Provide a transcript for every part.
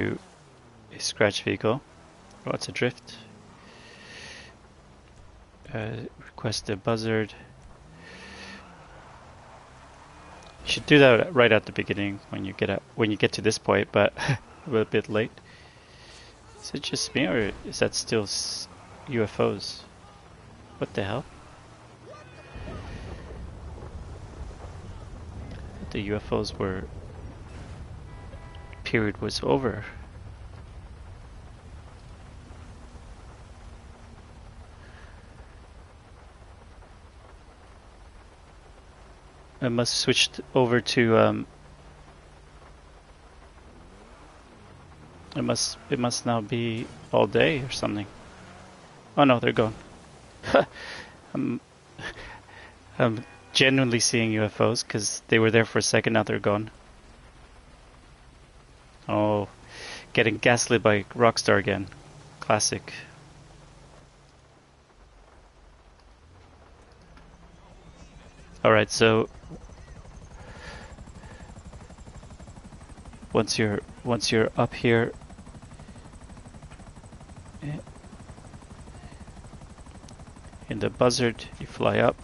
a scratch vehicle. Oh, it's a drift. Request a buzzard. You should do that right at the beginning when you get to this point, but we're a bit late. Is it just me, or is that still UFOs? What the hell? The UFOs were... period was over. I must switched over to it must now be all day or something. Oh no, they're gone. I'm genuinely seeing UFOs because they were there for a second, now they're gone. Oh, getting gaslit by Rockstar again. Classic. Alright, so once you're up here, in the buzzard, you fly up.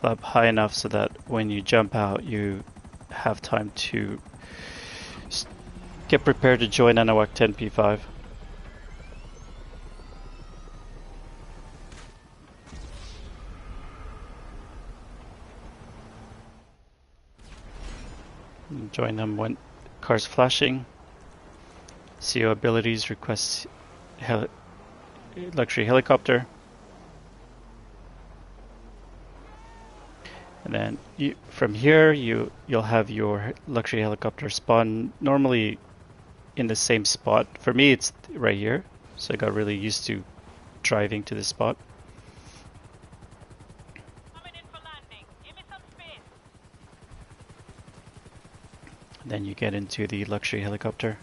Fly up high enough so that when you jump out, you have time to get prepared to join Anahuac 10 P5. Join them when cars flashing. CO abilities, request luxury helicopter. And then from here you'll have your luxury helicopter spawn normally in the same spot. For me it's right here, so I got really used to driving to this spot. Coming in for landing. Give me some space. Then you get into the luxury helicopter.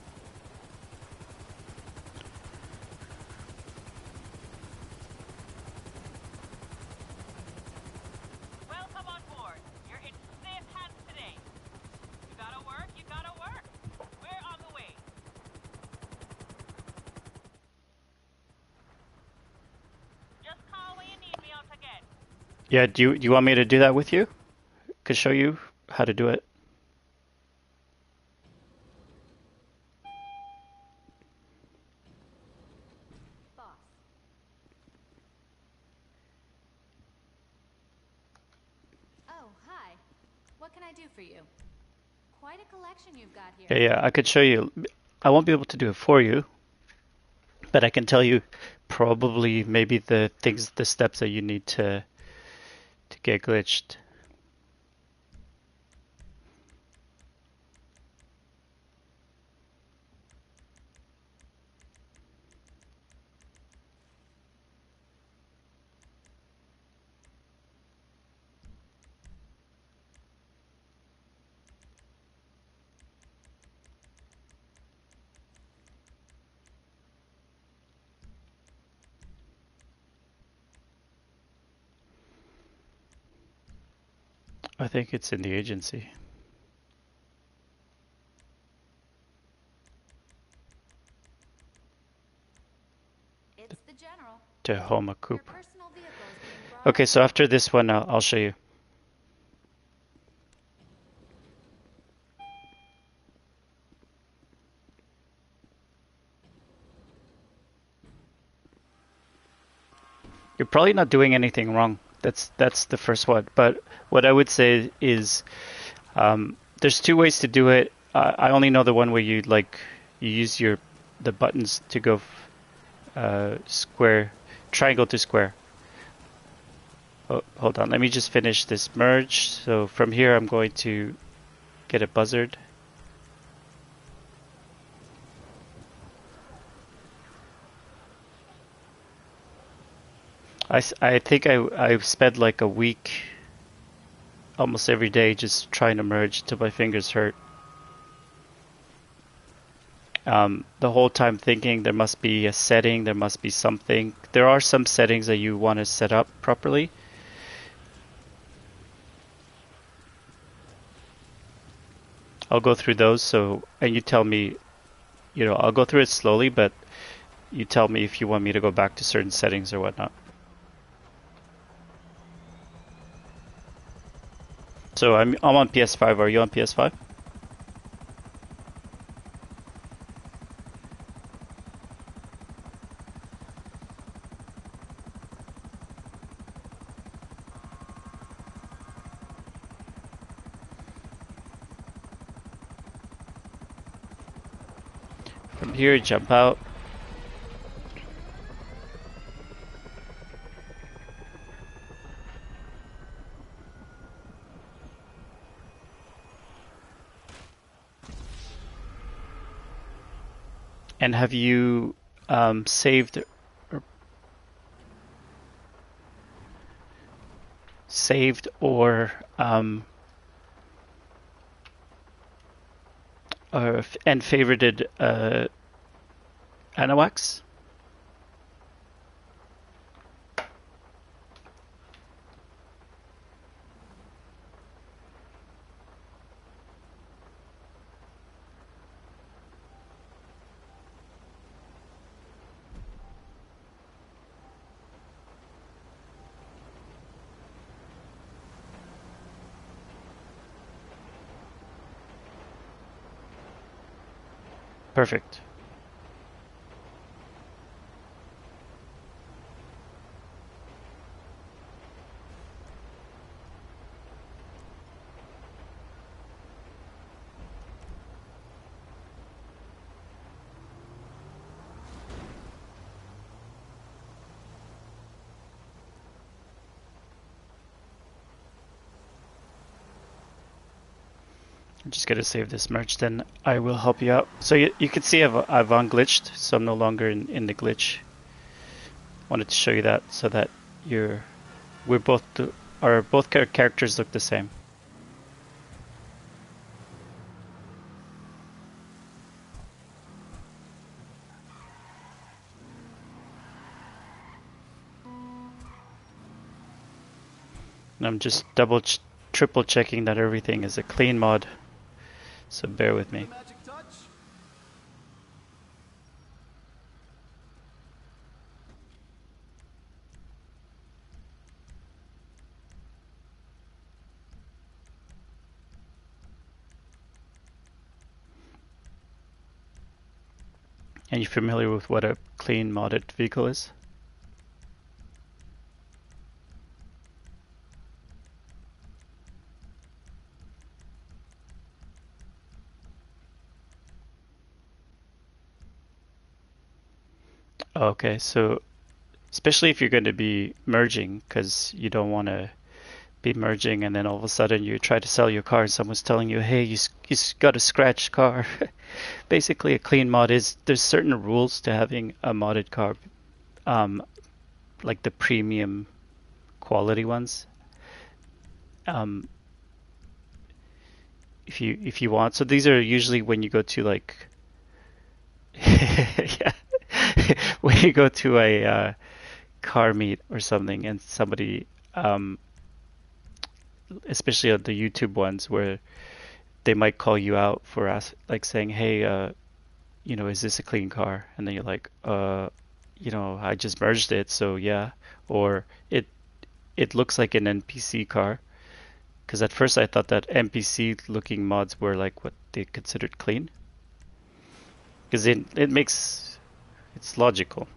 Welcome on board. You're in safe hands today. You gotta work, you gotta work. We're on the way. Just call when you need me out again. Yeah, do you want me to do that with you? Could show you how to do it. Boss. Oh, hi. What can I do for you? Quite a collection you've got here. Yeah, I could show you. I won't be able to do it for you, but I can tell you probably maybe the steps that you need to get glitched. I think it's in the agency. It's the general. Tahoma Your Coupe. personal vehicle is being brought Okay, up. so after this one, I'll show you. You're probably not doing anything wrong. That's the first one. But what I would say is, there's two ways to do it. I only know the one where you use the buttons to go square, triangle to square. Oh, hold on, let me just finish this merge. So from here, I'm going to get a buzzard. I think I spent like a week almost every day just trying to merge till my fingers hurt. The whole time thinking there must be a setting, there must be something. There are some settings that you want to set up properly, I'll go through those. So, and you tell me, I'll go through it slowly, but you tell me if you want me to go back to certain settings or whatnot. So I'm on PS5. Are you on PS5? From here, jump out. And have you saved and favorited Anawax? Perfect. I'm just gonna save this merge, then I will help you out. So you can see I've unglitched, so I'm no longer in the glitch. Wanted to show you that so that both characters look the same. And I'm just triple checking that everything is a clean mod. So bear with me. And you familiar with what a clean modded vehicle is? Okay, so especially if you're going to be merging, because you don't want to be merging and then all of a sudden you try to sell your car and someone's telling you, hey, you got a scratched car. Basically, a clean mod there's certain rules to having a modded car, like the premium quality ones. If you want, so these are usually when you go to like, yeah, when you go to a car meet or something and somebody, especially on the YouTube ones where they might call you out for like saying, hey, is this a clean car? And then you're like, I just merged it, so yeah. Or it looks like an NPC car. Because at first I thought that NPC looking mods were like what they considered clean. Because it's logical.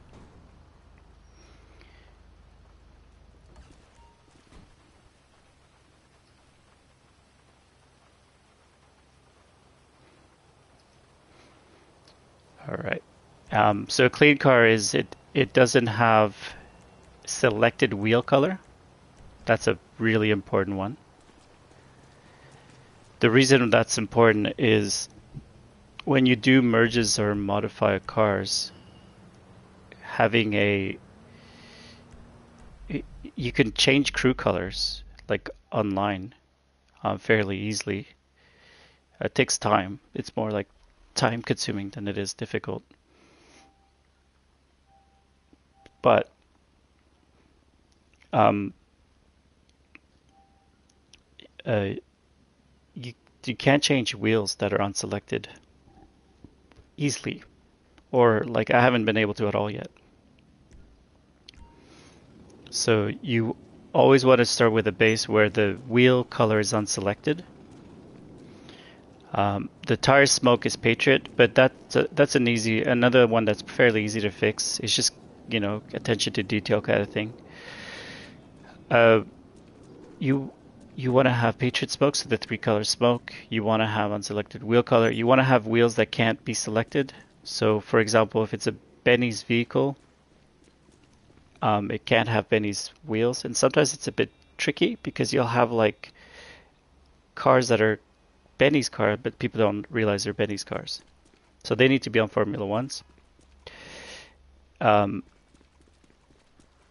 All right. So a clean car it doesn't have selected wheel color. That's a really important one. The reason that's important is when you do merges or modify cars, having you can change crew colors like online fairly easily. It takes time. It's more like time consuming than it is difficult. But um, uh, you can't change wheels that are unselected easily, or like I haven't been able to at all yet. So you always want to start with a base where the wheel color is unselected. The tire smoke is Patriot, but that's another one that's fairly easy to fix. It's just, attention to detail kind of thing. You you want to have Patriot smoke, so the 3-color smoke. You want to have unselected wheel color. You want to have wheels that can't be selected. So, for example, if it's a Benny's vehicle, it can't have Benny's wheels, and sometimes it's a bit tricky because you'll have like cars that are Benny's car, but people don't realize they're Benny's cars. So they need to be on Formula Ones.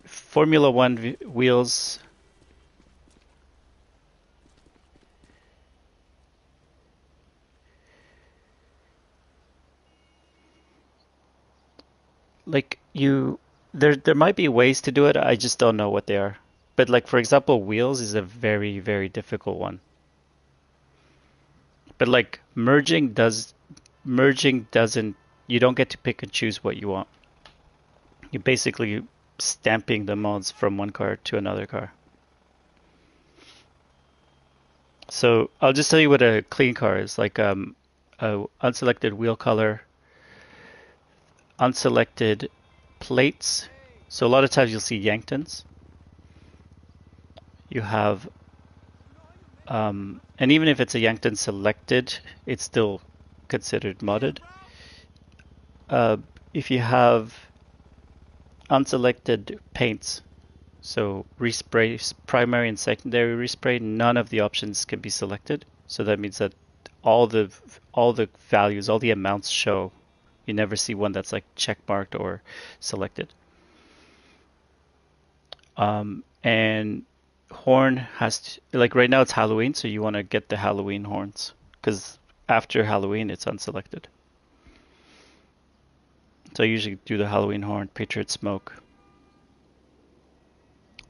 Formula One wheels. Like there might be ways to do it. I just don't know what they are. But like for example, wheels is a very, very difficult one. But like merging doesn't, you don't get to pick and choose what you want. You're basically stamping the mods from one car to another car. So I'll just tell you what a clean car is. Like a unselected wheel color, unselected plates. So a lot of times you'll see Yanktons. You have, and even if it's a Yankton selected, it's still considered modded. If you have unselected paints, so respray, primary and secondary respray, none of the options can be selected. So that means that all the values, all the amounts show. You never see one that's like check marked or selected. And horn has to, like right now it's Halloween, so you want to get the Halloween horns because after Halloween it's unselected. So I usually do the Halloween horn, Patriot smoke.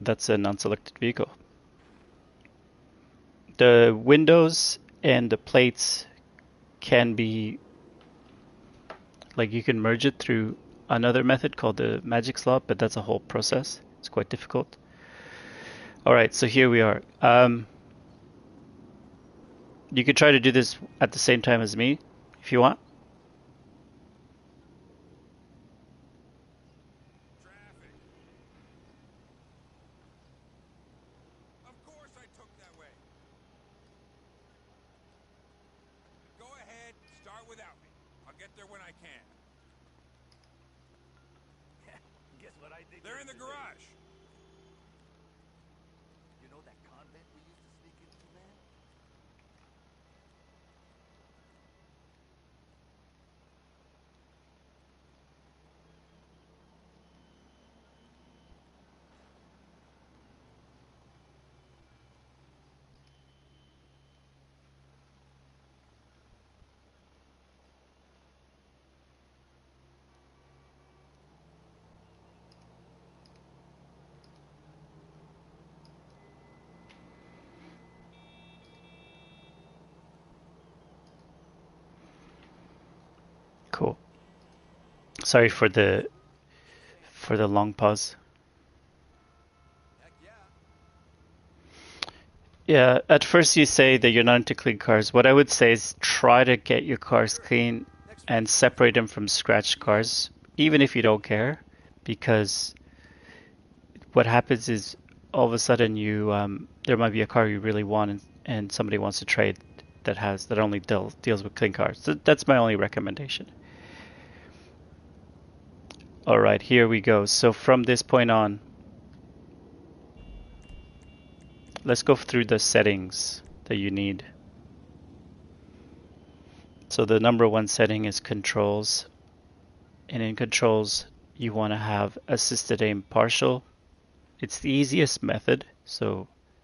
That's an unselected vehicle. The windows and the plates can be, like you can merge it through another method called the magic slot, but that's a whole process. It's quite difficult. All right, so here we are. You could try to do this at the same time as me if you want. They're in the garage. You know that convent we used to sneak into, man? Cool. Sorry for the long pause. Heck yeah. Yeah, at first you say that you're not into clean cars. What I would say is try to get your cars clean and separate them from scratched cars, even if you don't care, because what happens is all of a sudden there might be a car you really want and somebody wants to trade that only deals with clean cars. So that's my only recommendation. All right, here we go. So from this point on, let's go through the settings that you need. So the number one setting is controls. And in controls, you want to have assisted aim partial. It's the easiest method.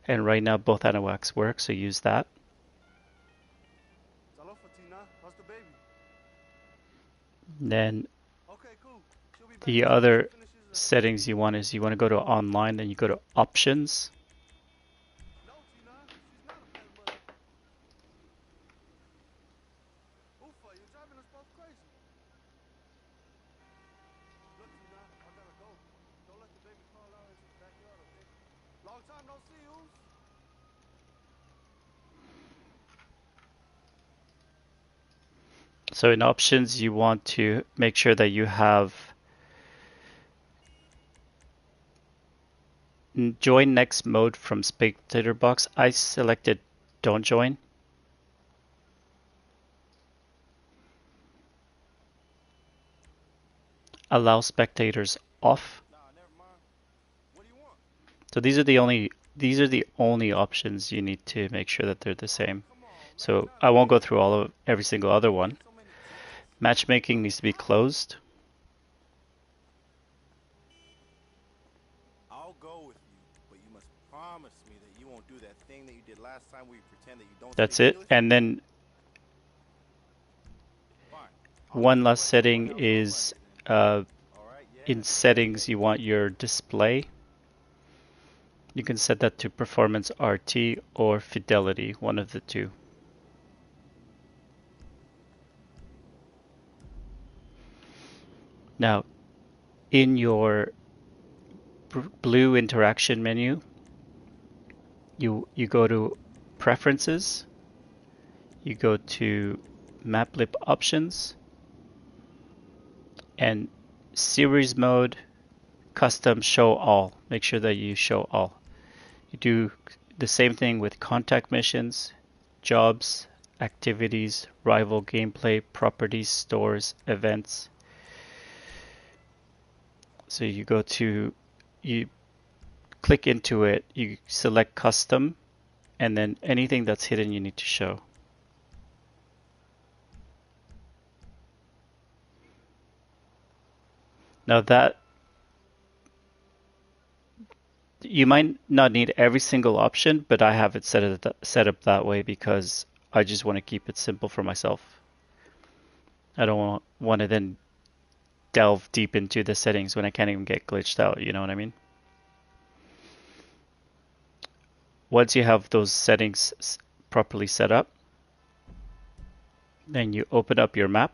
And right now both anawaks work, so use that. Then the other settings you want is you want to go to online, then you go to options. So in options, you want to make sure that you have join next mode from spectator box. I selected don't join. Allow spectators off. Nah, never mind. What do you want? So these are the only options you need to make sure that they're the same. Come on, man. So Not I won't go again. through all of every single other one. So many tickets. Matchmaking needs to be closed. I'll go with you, but you must promise me that you won't do that thing that you did last time where you pretend that you don't That's speak it. English. And then Fine. I'll one ask you last questions setting about how it's is running then. All right, yeah. in settings you want your display. You can set that to performance RT or fidelity, one of the two. Now, in your blue interaction menu, you go to preferences, you go to map lip options, and series mode, custom show all. Make sure that you show all. You do the same thing with contact missions, jobs, activities, rival gameplay, properties, stores, events. So you go to, you click into it, you select custom, and then anything that's hidden you need to show. Now that, you might not need every single option, but I have it set up that way because I just want to keep it simple for myself. I don't want to then delve deep into the settings when I can't even get glitched out, you know what I mean? Once you have those settings properly set up, then you open up your map.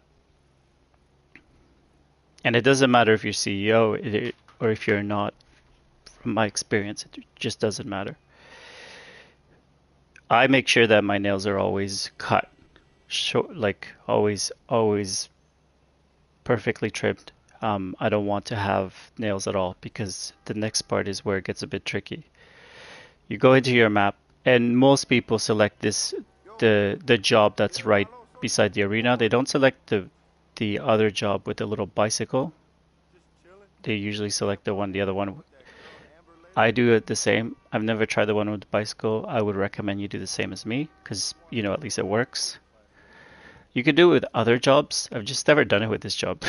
And it doesn't matter if you're CEO or if you're not. From my experience, it just doesn't matter. I make sure that my nails are always cut, like always perfectly trimmed. I don't want to have nails at all because the next part is where it gets a bit tricky. You go into your map, and most people select the job that's right beside the arena. They don't select the other job with the little bicycle. They usually select the other one. I do it the same. I've never tried the one with the bicycle. I would recommend you do the same as me because, you know, at least it works. You could do it with other jobs. I've just never done it with this job.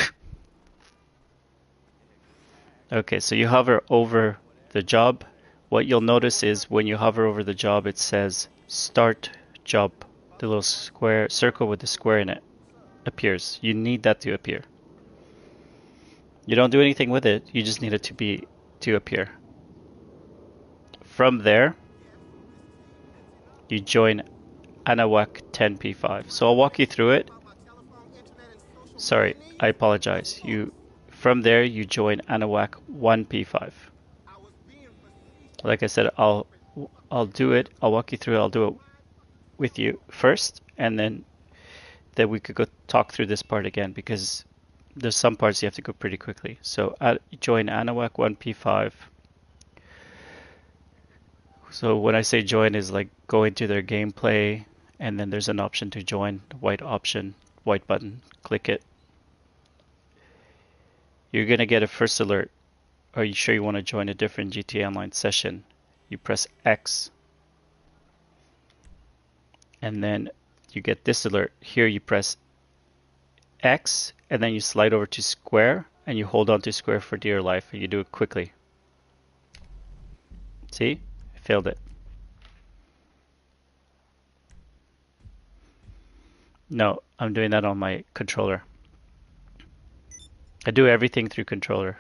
Okay, so you hover over the job. What you'll notice is when you hover over the job, it says start job. The little square circle with the square in it appears. You need that to appear. You don't do anything with it. You just need it to appear. From there, you join Anahuac 10P5. So I'll walk you through it. Sorry, I apologize. From there you join Anahuac 1P5. Like I said, I'll do it. I'll walk you through it. I'll do it with you first, and then we could go talk through this part again because there's some parts you have to go pretty quickly. So join Anahuac 1P5. So when I say join is like go into their gameplay, and then there's an option to join, white button, click it. You're gonna get a first alert. Are you sure you want to join a different GTA Online session? You press X, and then you get this alert. Here you press X, and then you slide over to square, and you hold on to square for dear life, and you do it quickly. See? I failed it. No, I'm doing that on my controller. I do everything through controller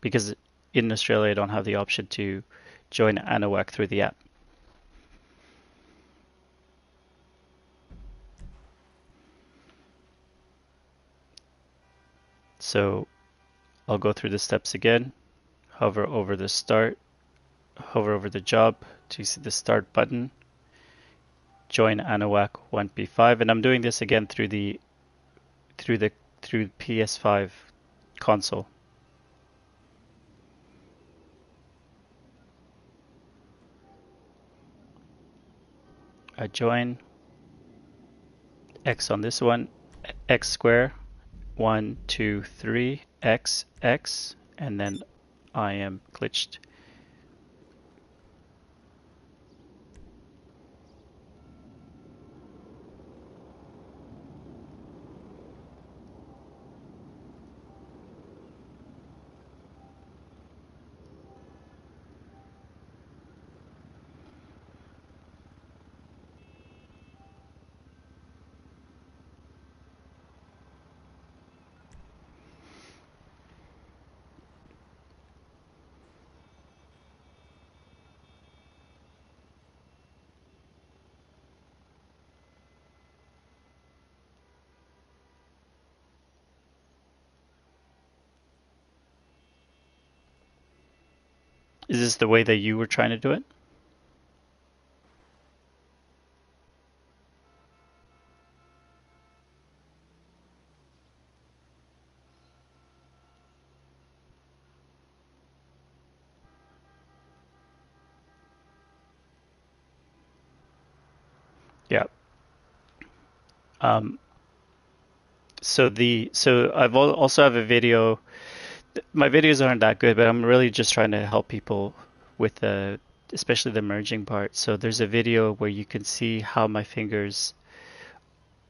because in Australia I don't have the option to join Anahuac through the app. So I'll go through the steps again. Hover over the start, hover over the job to see the start button. Join Anahuac 1P5, and I'm doing this again through through PS5 console. I join X on this one, X square, 1, 2, 3, X, X, and then I am glitched. Is this the way that you were trying to do it? Yeah. So I've also have a video. My videos aren't that good, but I'm really just trying to help people with especially the merging part. So there's a video where you can see how my fingers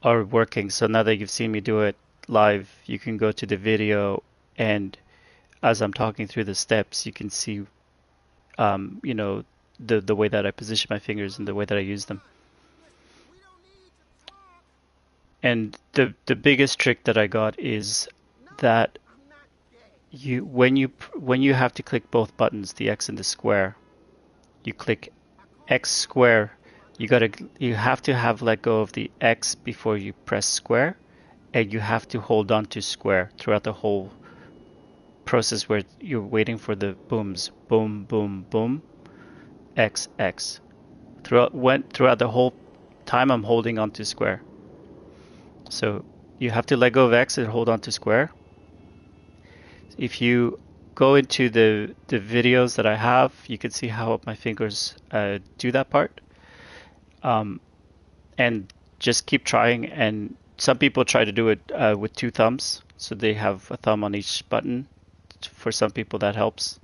are working. So now that you've seen me do it live, you can go to the video, and as I'm talking through the steps, you can see, you know, the way that I position my fingers and the way that I use them. And the biggest trick that I got is that when you have to click both buttons, the X and the square, you click X square. You have to have let go of the X before you press square, and you have to hold on to square throughout the whole process where you're waiting for the booms, boom, boom, boom, X, X. Throughout the whole time, I'm holding on to square. So you have to let go of X and hold on to square. If you go into the videos that I have, you can see how my fingers do that part. And just keep trying. And some people try to do it with two thumbs, so they have a thumb on each button. For some people, that helps.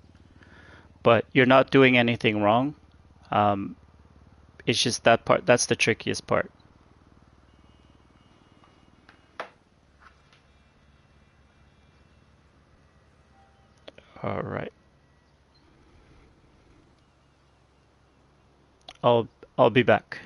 But you're not doing anything wrong. It's just that part. That's the trickiest part. All right. I'll be back.